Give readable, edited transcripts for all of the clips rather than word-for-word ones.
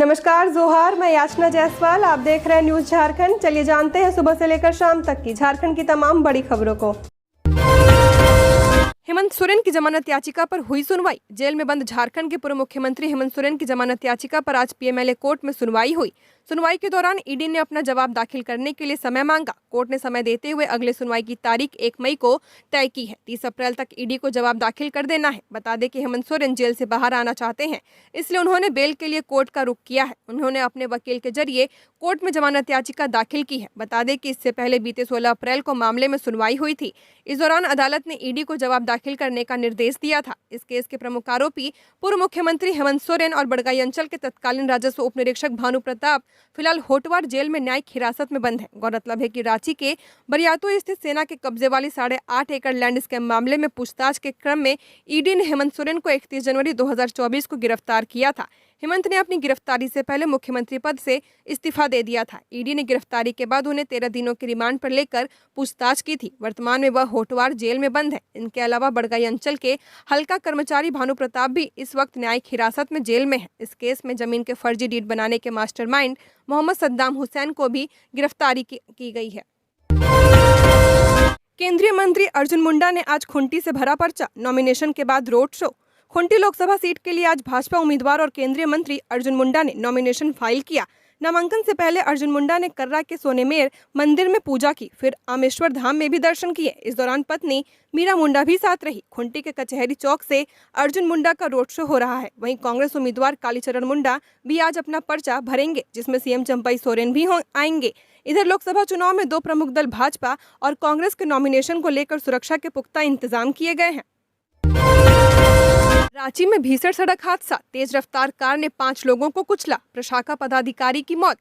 नमस्कार जोहार, मैं याचना जायसवाल। आप देख रहे हैं न्यूज झारखंड। चलिए जानते हैं सुबह से लेकर शाम तक की झारखंड की तमाम बड़ी खबरों को। हेमंत सोरेन की जमानत याचिका पर हुई सुनवाई। जेल में बंद झारखंड के पूर्व मुख्यमंत्री हेमंत सोरेन की जमानत याचिका पर आज पीएमएलए कोर्ट में सुनवाई हुई। सुनवाई के दौरान ईडी ने अपना जवाब दाखिल करने के लिए समय मांगा। कोर्ट ने समय देते हुए अगले सुनवाई की तारीख 1 मई को तय की है। 30 अप्रैल तक ईडी को जवाब दाखिल कर देना है। बता दें कि हेमंत सोरेन जेल से बाहर आना चाहते हैं, इसलिए उन्होंने बेल के लिए कोर्ट का रुख किया है। उन्होंने अपने वकील के जरिए कोर्ट में जमानत याचिका दाखिल की है। बता दें कि इससे पहले बीते 16 अप्रैल को मामले में सुनवाई हुई थी। इस दौरान अदालत ने ईडी को जवाब दाखिल करने का निर्देश दिया था। इस केस के प्रमुख आरोपी पूर्व मुख्यमंत्री हेमंत सोरेन और बड़गाई अंचल के तत्कालीन राजस्व उप निरीक्षक भानु प्रताप फिलहाल होटवार जेल में न्यायिक हिरासत में बंद है। गौरतलब है कि रांची के बरियातू स्थित सेना के कब्जे वाली 8.5 एकड़ लैंड स्कैम मामले में पूछताछ के क्रम में ईडी ने हेमंत सोरेन को 31 जनवरी 2024 को गिरफ्तार किया था। हेमंत ने अपनी गिरफ्तारी से पहले मुख्यमंत्री पद से इस्तीफा दे दिया था। ईडी ने गिरफ्तारी के बाद उन्हें 13 दिनों के रिमांड पर लेकर पूछताछ की थी। वर्तमान में वह होटवार जेल में बंद है। इनके अलावा बड़गाई अंचल के हल्का कर्मचारी भानु प्रताप भी इस वक्त न्यायिक हिरासत में जेल में है। इस केस में जमीन के फर्जी डीड बनाने के मास्टरमाइंड मोहम्मद सद्दाम हुसैन को भी गिरफ्तारी की गई है। केंद्रीय मंत्री अर्जुन मुंडा ने आज खुंटी से भरा पर्चा। नॉमिनेशन के बाद road show. Khunti Lok Sabha seat के लिए आज भाजपा उम्मीदवार और केंद्रीय मंत्री अर्जुन मुंडा ने नॉमिनेशन फाइल किया। नामांकन से पहले अर्जुन मुंडा ने कर्रा के सोनेमेर मंदिर में पूजा की, फिर आमेश्वर धाम में भी दर्शन किए। इस दौरान पत्नी मीरा मुंडा भी साथ रही। खुंटी के कचहरी चौक से अर्जुन मुंडा का रोड शो हो रहा है। वहीं कांग्रेस उम्मीदवार कालीचरण मुंडा भी आज अपना पर्चा भरेंगे, जिसमें सीएम चंपई सोरेन भी आएंगे। इधर लोकसभा चुनाव में दो प्रमुख दल भाजपा और कांग्रेस के नॉमिनेशन को लेकर सुरक्षा के पुख्ता इंतजाम किए गए हैं। रांची में भीषण सड़क हादसा। तेज रफ्तार कार ने 5 लोगों को कुचला। प्रशाखा पदाधिकारी की मौत।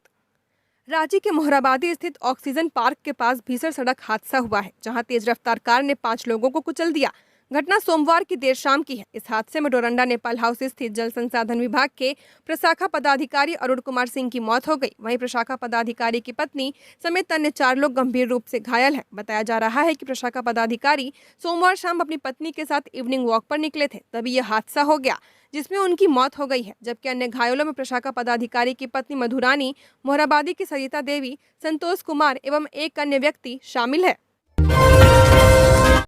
रांची के मोहराबादी स्थित ऑक्सीजन पार्क के पास भीषण सड़क हादसा हुआ है, जहां तेज रफ्तार कार ने 5 लोगों को कुचल दिया। घटना सोमवार की देर शाम की है। इस हादसे में डोरंडा नेपाल हाउस स्थित जल संसाधन विभाग के प्रशाखा पदाधिकारी अरुण कुमार सिंह की मौत हो गई। वहीं प्रशाखा पदाधिकारी की पत्नी समेत अन्य 4 लोग गंभीर रूप से घायल हैं। बताया जा रहा है कि प्रशाखा पदाधिकारी सोमवार शाम अपनी पत्नी के साथ इवनिंग वॉक पर निकले थे, तभी यह हादसा हो गया, जिसमें उनकी मौत हो गई है। जबकि अन्य घायलों में प्रशाखा पदाधिकारी की पत्नी मधुरानी, मोहराबादी की सरिता देवी, संतोष कुमार एवं एक अन्य व्यक्ति शामिल है।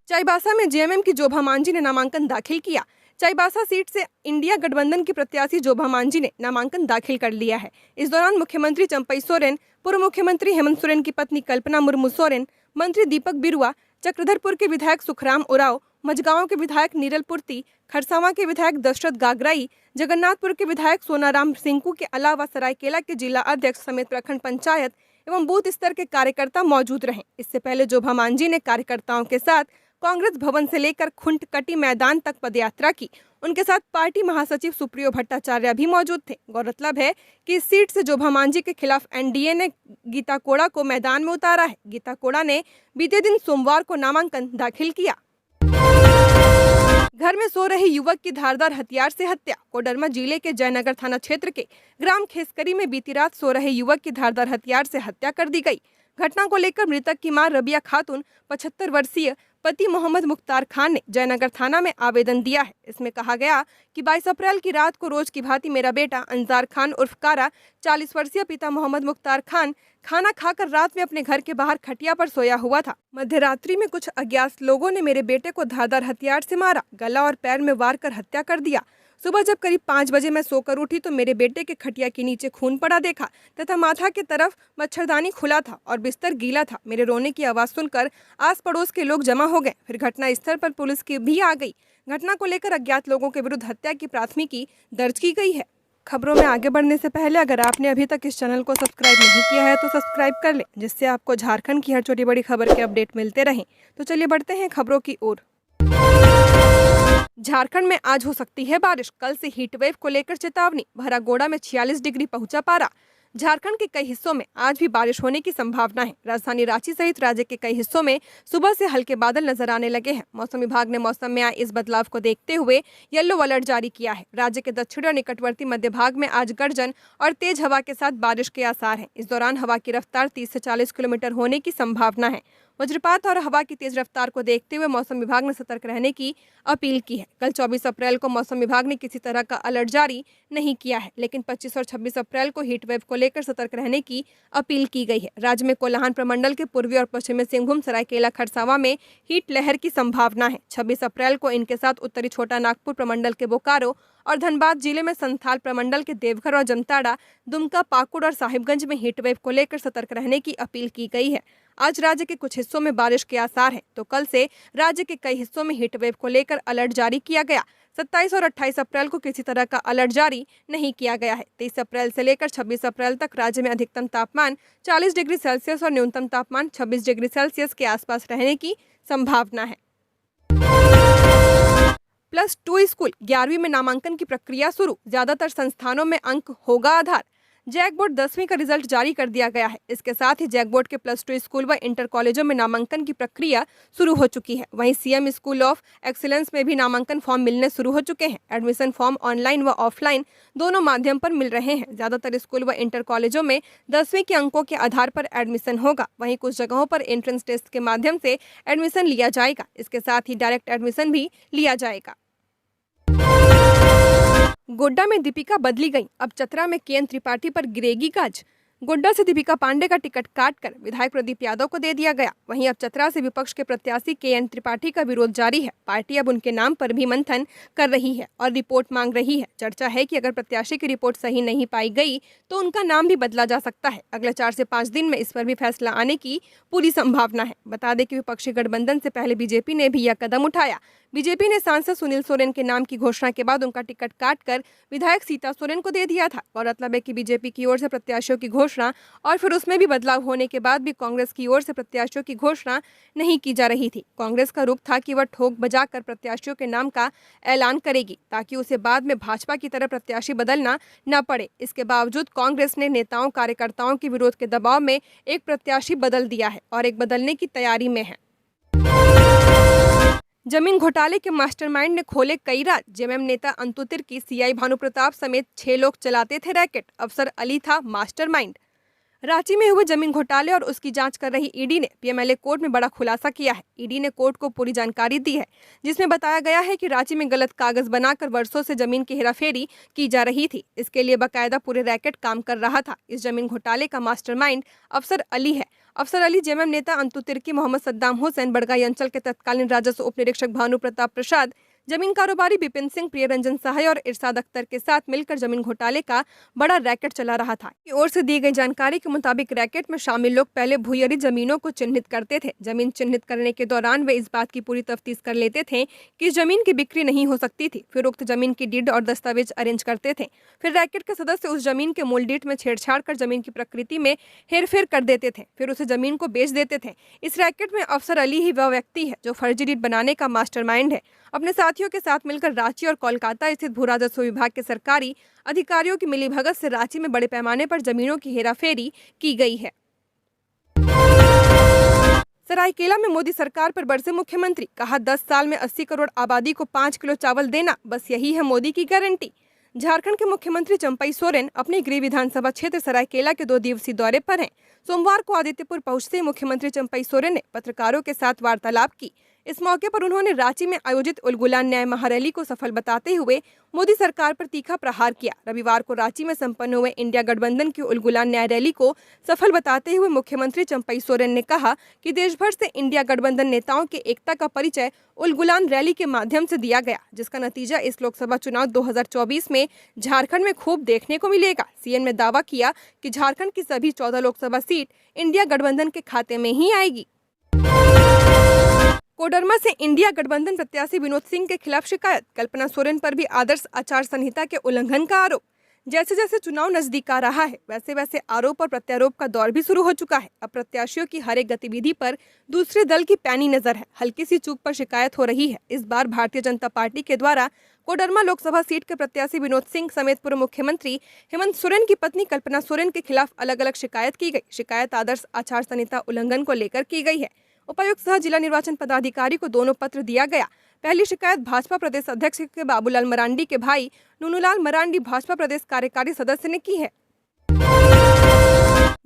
चाईबासा में जेएमएम की जोभा मांझी ने नामांकन दाखिल किया। चाईबासा सीट से इंडिया गठबंधन की प्रत्याशी जोभा मांझी ने नामांकन दाखिल कर लिया है। इस दौरान मुख्यमंत्री चंपई सोरेन, पूर्व मुख्यमंत्री हेमंत सोरेन की पत्नी कल्पना मुर्मू सोरेन, मंत्री दीपक बिरुआ, चक्रधरपुर के विधायक सुखराम उराव, मझगांव के विधायक नीरल पुर्ती, खरसावां के विधायक दशरथ गागराई, जगन्नाथपुर के विधायक सोनाराम सिंकू के अलावा सरायकेला के जिला अध्यक्ष समेत प्रखंड पंचायत एवं बूथ स्तर के कार्यकर्ता मौजूद रहे। इससे पहले जोभा मांझी ने कार्यकर्ताओं के साथ कांग्रेस भवन से लेकर खुंटकटी मैदान तक पदयात्रा की। उनके साथ पार्टी महासचिव सुप्रियो भट्टाचार्य भी मौजूद थे। गौरतलब है कि इस सीट से जोभा मांझी के खिलाफ एनडीए ने गीता कोड़ा को मैदान में उतारा है। गीता कोड़ा ने बीते दिन सोमवार को नामांकन दाखिल किया। घर में सो रहे युवक की धारदार हथियार से हत्या। कोडरमा जिले के जयनगर थाना क्षेत्र के ग्राम खेसकरी में बीती रात सो रहे युवक की धारदार हथियार से हत्या कर दी गई। घटना को लेकर मृतक की मां रबिया खातून 75 वर्षीय पति मोहम्मद मुख्तार खान ने जयनगर थाना में आवेदन दिया है। इसमें कहा गया कि 22 अप्रैल की रात को रोज की भांति मेरा बेटा अंजार खान उर्फ कारा 40 वर्षीय पिता मोहम्मद मुख्तार खान खाना खाकर रात में अपने घर के बाहर खटिया पर सोया हुआ था। मध्य रात्रि में कुछ अज्ञात लोगों ने मेरे बेटे को धारदार हथियार से मारा, गला और पैर में वार कर हत्या कर दिया। सुबह जब करीब 5 बजे मैं सोकर उठी तो मेरे बेटे के खटिया के नीचे खून पड़ा देखा तथा माथा की तरफ मच्छरदानी खुला था और बिस्तर गीला था। मेरे रोने की आवाज़ सुनकर आस पड़ोस के लोग जमा हो गए। फिर घटना स्थल पर पुलिस की भी आ गई। घटना को लेकर अज्ञात लोगों के विरुद्ध हत्या की प्राथमिकी दर्ज की गई है। खबरों में आगे बढ़ने से पहले अगर आपने अभी तक इस चैनल को सब्सक्राइब नहीं किया है तो सब्सक्राइब कर लें, जिससे आपको झारखंड की हर छोटी बड़ी खबर के अपडेट मिलते रहें। तो चलिए बढ़ते हैं खबरों की ओर। झारखंड में आज हो सकती है बारिश। कल से हीट वेव को लेकर चेतावनी। भरागोड़ा में 46 डिग्री पहुंचा पारा। झारखंड के कई हिस्सों में आज भी बारिश होने की संभावना है। राजधानी रांची सहित राज्य के कई हिस्सों में सुबह से हल्के बादल नजर आने लगे हैं। मौसम विभाग ने मौसम में आए इस बदलाव को देखते हुए येलो अलर्ट जारी किया है। राज्य के दक्षिणी और निकटवर्ती मध्य भाग में आज गर्जन और तेज हवा के साथ बारिश के आसार हैं। इस दौरान हवा की रफ्तार 30 से 40 किलोमीटर होने की संभावना है। वज्रपात और हवा की तेज रफ्तार को देखते हुए मौसम विभाग ने सतर्क रहने की अपील की है। कल 24 अप्रैल को मौसम विभाग ने किसी तरह का अलर्ट जारी नहीं किया है, लेकिन 25 और 26 अप्रैल को हीट वेव को लेकर सतर्क रहने की अपील की गई है। राज्य में कोल्हान प्रमंडल के पूर्वी और पश्चिमी सिंहभूम, सरायकेला, खरसावां में हीट लहर की संभावना है। 26 अप्रैल को इनके साथ उत्तरी छोटा नागपुर प्रमंडल के बोकारो और धनबाद जिले में संथाल प्रमंडल के देवघर और जमताड़ा, दुमका, पाकुड़ और साहिबगंज में हीट वेव को लेकर सतर्क रहने की अपील की गई है। आज राज्य के कुछ हिस्सों में बारिश के आसार हैं, तो कल से राज्य के कई हिस्सों में हीट वेव को लेकर अलर्ट जारी किया गया। 27 और 28 अप्रैल को किसी तरह का अलर्ट जारी नहीं किया गया है। 23 अप्रैल से लेकर 26 अप्रैल तक राज्य में अधिकतम तापमान 40 डिग्री सेल्सियस और न्यूनतम तापमान 26 डिग्री सेल्सियस के आसपास रहने की संभावना है। +2 स्कूल 11वीं में नामांकन की प्रक्रिया शुरू, ज्यादातर संस्थानों में अंक होगा आधार। जैक बोर्ड 10वीं का रिजल्ट जारी कर दिया गया है। इसके साथ ही जैक बोर्ड के +2 स्कूल व इंटर कॉलेजों में नामांकन की प्रक्रिया शुरू हो चुकी है। वहीं सीएम स्कूल ऑफ एक्सीलेंस में भी नामांकन फॉर्म मिलने शुरू हो चुके हैं। एडमिशन फॉर्म ऑनलाइन व ऑफलाइन दोनों माध्यम पर मिल रहे हैं। ज्यादातर स्कूल व इंटर कॉलेजों में 10वीं के अंकों के आधार पर एडमिशन होगा। वहीं कुछ जगहों पर एंट्रेंस टेस्ट के माध्यम से एडमिशन लिया जाएगा। इसके साथ ही डायरेक्ट एडमिशन भी लिया जाएगा। गोड्डा में दीपिका बदली गई, अब चतरा में केएन त्रिपाठी पर गिरेगी गाज। गोड्डा से दीपिका पांडे का टिकट काटकर विधायक प्रदीप यादव को दे दिया गया। वहीं अब चतरा से विपक्ष के प्रत्याशी केएन त्रिपाठी का विरोध जारी है। पार्टी अब उनके नाम पर भी मंथन कर रही है और रिपोर्ट मांग रही है। चर्चा है कि अगर प्रत्याशी की रिपोर्ट सही नहीं पाई गई तो उनका नाम भी बदला जा सकता है। अगले 4 से 5 दिन में इस पर भी फैसला आने की पूरी संभावना है। बता दें कि विपक्षी गठबंधन से पहले बीजेपी ने भी यह कदम उठाया। बीजेपी ने सांसद सुनील सोरेन के नाम की घोषणा के बाद उनका टिकट काटकर विधायक सीता सोरेन को दे दिया था। गौरतलब है कि बीजेपी की ओर से प्रत्याशियों की घोषणा और फिर उसमें भी बदलाव होने के बाद भी कांग्रेस की ओर से प्रत्याशियों की घोषणा नहीं की जा रही थी। कांग्रेस का रुख था कि वह ठोक बजाकर प्रत्याशियों के नाम का ऐलान करेगी ताकि उसे बाद में भाजपा की तरह प्रत्याशी बदलना न पड़े। इसके बावजूद कांग्रेस ने नेताओं कार्यकर्ताओं के विरोध के दबाव में एक प्रत्याशी बदल दिया है और एक बदलने की तैयारी में है। जमीन घोटाले के मास्टरमाइंड ने खोले कई राज। जेएमएम नेता अंतु तिर्की, सीआई भानु प्रताप समेत 6 लोग चलाते थे रैकेट। अफसर अली था मास्टरमाइंड। रांची में हुए जमीन घोटाले और उसकी जांच कर रही ईडी ने पीएमएलए कोर्ट में बड़ा खुलासा किया है। ईडी ने कोर्ट को पूरी जानकारी दी है, जिसमें बताया गया है कि रांची में गलत कागज बनाकर वर्षों से जमीन की हेराफेरी की जा रही थी। इसके लिए बाकायदा पूरे रैकेट काम कर रहा था। इस जमीन घोटाले का मास्टरमाइंड अफसर अली है। अफसर अली जेएमएम नेता अंतु तिर्की, मोहम्मद सद्दाम हुसैन, बड़गाई अंचल के तत्कालीन राजस्व उप निरीक्षक भानु प्रताप प्रसाद, जमीन कारोबारी विपिन सिंह, प्रियरंजन सहाय और इरशाद अख्तर के साथ मिलकर जमीन घोटाले का बड़ा रैकेट चला रहा था। की ओर से दी गई जानकारी के मुताबिक रैकेट में शामिल लोग पहले भूयरी जमीनों को चिन्हित करते थे। जमीन चिन्हित करने के दौरान वे इस बात की पूरी तफ्तीश कर लेते थे कि जमीन की बिक्री नहीं हो सकती थी। फिर उक्त जमीन की डीड और दस्तावेज अरेंज करते थे। फिर रैकेट के सदस्य उस जमीन के मूल डीड में छेड़छाड़ कर जमीन की प्रकृति में हेरफेर कर देते थे। फिर उसे जमीन को बेच देते थे। इस रैकेट में अफसर अली ही वह व्यक्ति है जो फर्जी डीड बनाने का मास्टरमाइंड है। अपने साथियों के साथ मिलकर रांची और कोलकाता स्थित भू राजस्व विभाग के सरकारी अधिकारियों की मिलीभगत से रांची में बड़े पैमाने पर जमीनों की हेराफेरी की गई है। सरायकेला में मोदी सरकार पर बरसे मुख्यमंत्री, कहा 10 साल में 80 करोड़ आबादी को 5 किलो चावल देना, बस यही है मोदी की गारंटी। झारखंड के मुख्यमंत्री चंपई सोरेन अपने गृह विधानसभा क्षेत्र सरायकेला के 2 दिवसीय दौरे पर हैं। सोमवार को आदित्यपुर पहुंचते ही मुख्यमंत्री चंपई सोरेन ने पत्रकारों के साथ वार्तालाप की। इस मौके पर उन्होंने रांची में आयोजित उलगुलान न्याय महारैली को सफल बताते हुए मोदी सरकार पर तीखा प्रहार किया। रविवार को रांची में संपन्न हुए इंडिया गठबंधन की उलगुलान न्याय रैली को सफल बताते हुए मुख्यमंत्री चंपई सोरेन ने कहा कि देश भर से इंडिया गठबंधन नेताओं के एकता का परिचय उलगुलान रैली के माध्यम से दिया गया, जिसका नतीजा इस लोकसभा चुनाव 2024 में झारखंड में खूब देखने को मिलेगा। सीएम ने दावा किया कि झारखंड की सभी 14 लोकसभा सीट इंडिया गठबंधन के खाते में ही आएगी। कोडरमा से इंडिया गठबंधन प्रत्याशी विनोद सिंह के खिलाफ शिकायत, कल्पना सोरेन पर भी आदर्श आचार संहिता के उल्लंघन का आरोप। जैसे जैसे चुनाव नजदीक आ रहा है वैसे वैसे आरोप और प्रत्यारोप का दौर भी शुरू हो चुका है। अब प्रत्याशियों की हर एक गतिविधि पर दूसरे दल की पैनी नजर है। हल्की सी चूक पर शिकायत हो रही है। इस बार भारतीय जनता पार्टी के द्वारा कोडरमा लोकसभा सीट के प्रत्याशी विनोद सिंह समेत पूर्व मुख्यमंत्री हेमंत सोरेन की पत्नी कल्पना सोरेन के खिलाफ अलग अलग शिकायत की गई। शिकायत आदर्श आचार संहिता उल्लंघन को लेकर की गई है। उपायुक्त सह जिला निर्वाचन पदाधिकारी को दोनों पत्र दिया गया। पहली शिकायत भाजपा प्रदेश अध्यक्ष के बाबूलाल मरांडी के भाई नूनूलाल मरांडी भाजपा प्रदेश कार्यकारी सदस्य ने की है।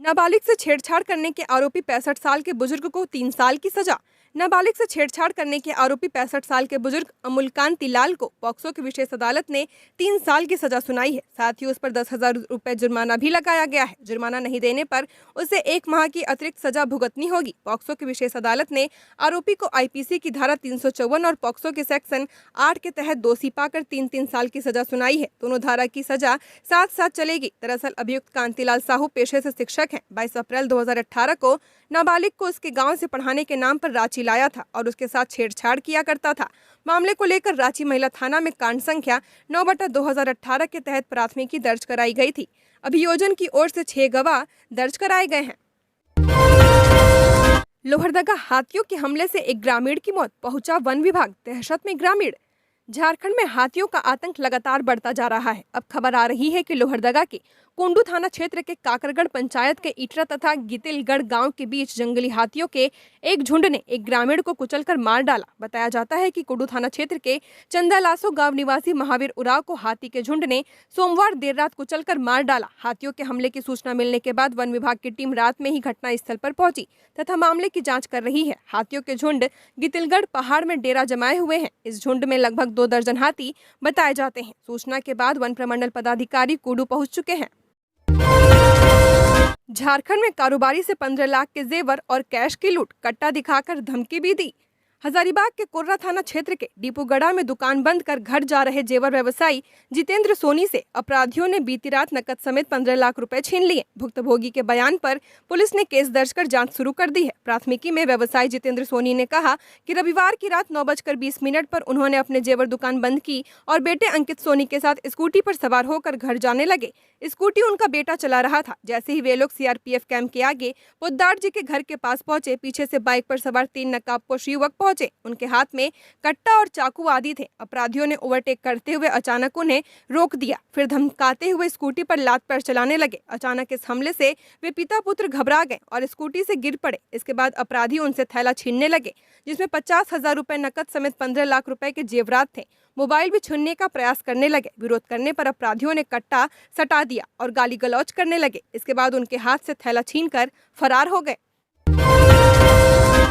नाबालिग से छेड़छाड़ करने के आरोपी 65 साल के बुजुर्ग को 3 साल की सजा। नाबालिग से छेड़छाड़ करने के आरोपी 65 साल के बुजुर्ग अमूल कांति लाल को पॉक्सो की विशेष अदालत ने 3 साल की सजा सुनाई है। साथ ही उस पर 10,000 रुपए जुर्माना भी लगाया गया है। जुर्माना नहीं देने पर उसे 1 माह की अतिरिक्त सजा भुगतनी होगी। पॉक्सो की विशेष अदालत ने आरोपी को आईपीसी की धारा 354 और पॉक्सो के सेक्शन 8 के तहत दोषी पाकर 3-3 साल की सजा सुनाई है। दोनों धारा की सजा साथ साथ चलेगी। दरअसल अभियुक्त कांतिलाल साहू पेशे से शिक्षक हैं। 22 अप्रैल 2018 को नाबालिग को उसके गांव से पढ़ाने के नाम पर रांची लाया था और उसके साथ छेड़छाड़ किया करता था। मामले को लेकर रांची महिला थाना में कांड संख्या 9/2018 के तहत प्राथमिकी दर्ज कराई गई थी। अभियोजन की ओर से 6 गवाह दर्ज कराए गए हैं। लोहरदगा हाथियों के हमले से एक ग्रामीण की मौत, पहुंचा वन विभाग, दहशत में ग्रामीण। झारखंड में हाथियों का आतंक लगातार बढ़ता जा रहा है। अब खबर आ रही है कि लोहरदगा के कुंडू थाना क्षेत्र के काकरगढ़ पंचायत के इटरा तथा गितिलगढ़ गांव के बीच जंगली हाथियों के एक झुंड ने एक ग्रामीण को कुचलकर मार डाला। बताया जाता है कि कुंडू थाना क्षेत्र के चंदालासो गांव निवासी महावीर उराव को हाथी के झुंड ने सोमवार देर रात कुचलकर मार डाला। हाथियों के हमले की सूचना मिलने के बाद वन विभाग की टीम रात में ही घटनास्थल पर पहुंची तथा मामले की जाँच कर रही है। हाथियों के झुंड गितिलगढ़ पहाड़ में डेरा जमाए हुए हैं। इस झुंड में लगभग 2 दर्जन हाथी बताए जाते हैं। सूचना के बाद वन प्रमंडल पदाधिकारी कुडू पहुंच चुके हैं। झारखंड में कारोबारी से 15 लाख के जेवर और कैश की लूट, कट्टा दिखाकर धमकी भी दी। हजारीबाग के कोर्रा थाना क्षेत्र के डिपूगढ़ा में दुकान बंद कर घर जा रहे जेवर व्यवसायी जितेंद्र सोनी से अपराधियों ने बीती रात नकद समेत 15 लाख रुपए छीन लिए। भुक्तभोगी के बयान पर पुलिस ने केस दर्ज कर जांच शुरू कर दी है। प्राथमिकी में व्यवसायी जितेंद्र सोनी ने कहा कि रविवार की रात 9:20 पर उन्होंने अपने जेवर दुकान बंद की और बेटे अंकित सोनी के साथ स्कूटी पर सवार होकर घर जाने लगे। स्कूटी उनका बेटा चला रहा था। जैसे ही वे लोग सीआरपीएफ कैंप के आगे पोद्दार जी के घर के पास पहुंचे, पीछे से बाइक पर सवार 3 नकाबपोश युवक पहुंचे। उनके हाथ में कट्टा और चाकू आदि थे। अपराधियों ने ओवरटेक करते हुए अचानक उन्हें रोक दिया, फिर धमकाते हुए स्कूटी पर लात पैर चलाने लगे। अचानक इस हमले से वे पिता पुत्र घबरा गए और स्कूटी से गिर पड़े। इसके बाद अपराधी उनसे थैला छीनने लगे, जिसमें 50,000 रुपए नकद समेत 15 लाख रुपए के जेवरात थे। मोबाइल भी छीनने का प्रयास करने लगे। विरोध करने पर अपराधियों ने कट्टा सटा दिया और गाली गलौज करने लगे। इसके बाद उनके हाथ से थैला छीनकर फरार हो गए।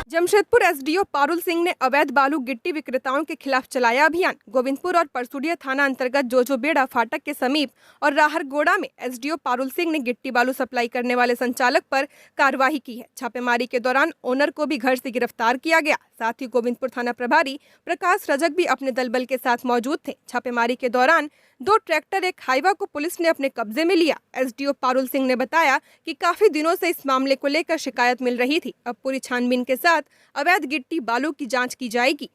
जमशेदपुर एसडीओ पारुल सिंह ने अवैध बालू गिट्टी विक्रेताओं के खिलाफ चलाया अभियान। गोविंदपुर और परसुडिया थाना अंतर्गत जोजोबेड़ा फाटक के समीप और राहरगोड़ा में एसडीओ पारुल सिंह ने गिट्टी बालू सप्लाई करने वाले संचालक पर कार्रवाई की है। छापेमारी के दौरान ओनर को भी घर से गिरफ्तार किया गया। साथ ही गोविंदपुर थाना प्रभारी प्रकाश रजक भी अपने दलबल के साथ मौजूद थे। छापेमारी के दौरान 2 ट्रैक्टर, एक हाईवा को पुलिस ने अपने कब्जे में लिया। एसडीओ पारुल सिंह ने बताया कि काफी दिनों से इस मामले को लेकर शिकायत मिल रही थी। अब पूरी छानबीन के साथ अवैध गिट्टी बालू की जांच की जाएगी।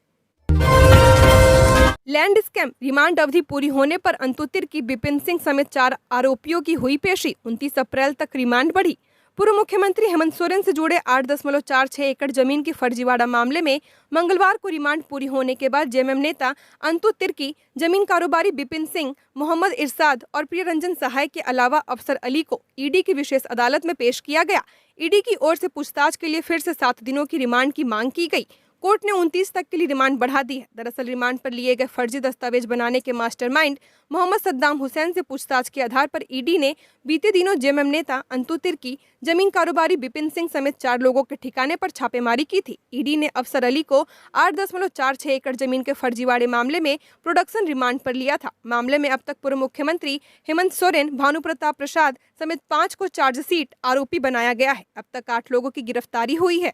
लैंड स्कैम, रिमांड अवधि पूरी होने पर अंतुतिर की विपिन सिंह समेत 4 आरोपियों की हुई पेशी। 29 अप्रैल तक रिमांड बढ़ी। पूर्व मुख्यमंत्री हेमंत सोरेन से जुड़े 8.46 एकड़ जमीन के फर्जीवाड़ा मामले में मंगलवार को रिमांड पूरी होने के बाद जेएमएम नेता अंतु तिर्की, जमीन कारोबारी विपिन सिंह, मोहम्मद इरशाद और प्रियरंजन सहाय के अलावा अफसर अली को ईडी की विशेष अदालत में पेश किया गया। ईडी की ओर से पूछताछ के लिए फिर से 7 दिनों की रिमांड की मांग की गई। कोर्ट ने 29 तक के लिए रिमांड बढ़ा दी है। दरअसल रिमांड पर लिए गए फर्जी दस्तावेज बनाने के मास्टरमाइंड मोहम्मद सद्दाम हुसैन से पूछताछ के आधार पर ईडी ने बीते दिनों जेएमएम नेता अंतु तिर्की, जमीन कारोबारी विपिन सिंह समेत 4 लोगों के ठिकाने पर छापेमारी की थी। ईडी ने अफसर अली को 8.46 एकड़ जमीन के फर्जीवाड़े मामले में प्रोडक्शन रिमांड पर लिया था। मामले में अब तक पूर्व मुख्यमंत्री हेमंत सोरेन, भानु प्रताप प्रसाद समेत 5 को चार्जशीट आरोपी बनाया गया है। अब तक 8 लोगों की गिरफ्तारी हुई है।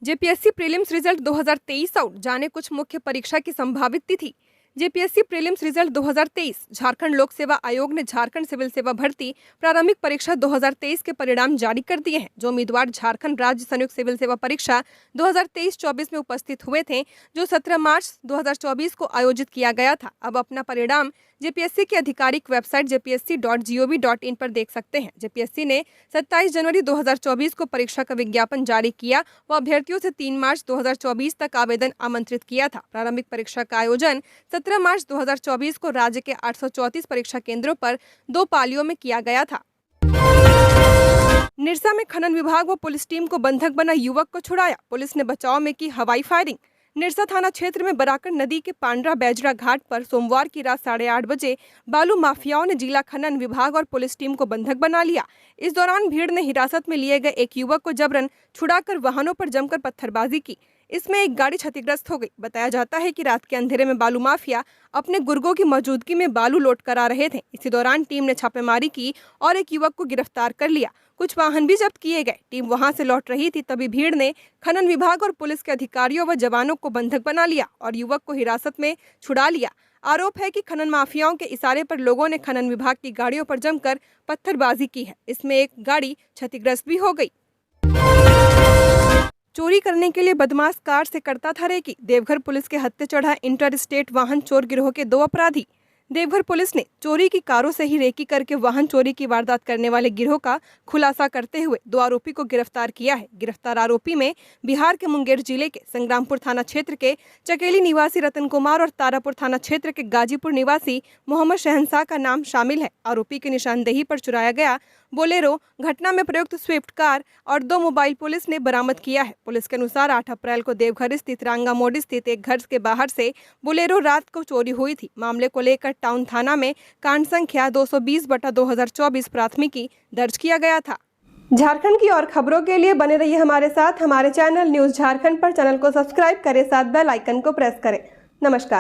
जेपीएससी प्रीलिम्स रिजल्ट 2023 आउट, जाने कुछ मुख्य परीक्षा की संभावित तिथि। JPSC prelims result 2023। झारखंड लोक सेवा आयोग ने झारखंड सिविल सेवा भर्ती प्रारंभिक परीक्षा 2023 के परिणाम जारी कर दिए हैं। जो उम्मीदवार झारखंड राज्य संयुक्त सिविल सेवा परीक्षा 2023-24 में उपस्थित हुए थे, जो 17 मार्च 2024 को आयोजित किया गया था, अब अपना परिणाम जेपीएससी की आधिकारिक वेबसाइट jpsc.gov.in पर देख सकते हैं। जेपीएससी ने 27 जनवरी 2024 को परीक्षा का विज्ञापन जारी किया व अभ्यर्थियों से 3 मार्च 2024 तक आवेदन आमंत्रित किया था। प्रारंभिक परीक्षा का आयोजन 17 मार्च 2024 को राज्य के 834 परीक्षा केंद्रों पर 2 पालियों में किया गया था। निरसा में खनन विभाग व पुलिस टीम को बंधक बना युवक को छुड़ाया, पुलिस ने बचाव में की हवाई फायरिंग। निरसा थाना क्षेत्र में बराकर नदी के पांड्रा बैजरा घाट पर सोमवार की रात 8:30 बजे बालू माफियाओं ने जिला खनन विभाग और पुलिस टीम को बंधक बना लिया। इस दौरान भीड़ ने हिरासत में लिए गए एक युवक को जबरन छुड़ाकर वाहनों पर जमकर पत्थरबाजी की। इसमें एक गाड़ी क्षतिग्रस्त हो गई। बताया जाता है कि रात के अंधेरे में बालू माफिया अपने गुर्गों की मौजूदगी में बालू लोड करा रहे थे। इसी दौरान टीम ने छापेमारी की और एक युवक को गिरफ्तार कर लिया। कुछ वाहन भी जब्त किए गए। टीम वहां से लौट रही थी, तभी भीड़ ने खनन विभाग और पुलिस के अधिकारियों व जवानों को बंधक बना लिया और युवक को हिरासत में छुड़ा लिया। आरोप है कि खनन माफियाओं के इशारे पर लोगों ने खनन विभाग की गाड़ियों पर जमकर पत्थरबाजी की है। इसमें एक गाड़ी क्षतिग्रस्त भी हो गई। चोरी करने के लिए बदमाश कार से करता था रेकी। देवघर पुलिस के हत्थे चढ़ा इंटर स्टेट वाहन चोर गिरोह के 2 अपराधी। देवघर पुलिस ने चोरी की कारों से ही रेकी करके वाहन चोरी की वारदात करने वाले गिरोह का खुलासा करते हुए 2 आरोपी को गिरफ्तार किया है। गिरफ्तार आरोपी में बिहार के मुंगेर जिले के संग्रामपुर थाना क्षेत्र के चकेली निवासी रतन कुमार और तारापुर थाना क्षेत्र के गाजीपुर निवासी मोहम्मद शहनशाह का नाम शामिल है। आरोपी की निशानदेही पर चुराया गया बोलेरो, घटना में प्रयुक्त स्विफ्ट कार और 2 मोबाइल पुलिस ने बरामद किया है। पुलिस के अनुसार 8 अप्रैल को देवघर स्थित रांगा मोड़ स्थित एक घर के बाहर से बोलेरो रात को चोरी हुई थी। मामले को लेकर टाउन थाना में कांड संख्या 220/2024 प्राथमिकी दर्ज किया गया था। झारखंड की और खबरों के लिए बने रहिए हमारे साथ। हमारे चैनल न्यूज झारखंड पर चैनल को सब्सक्राइब करें, साथ बेल आइकन को प्रेस करें। नमस्कार।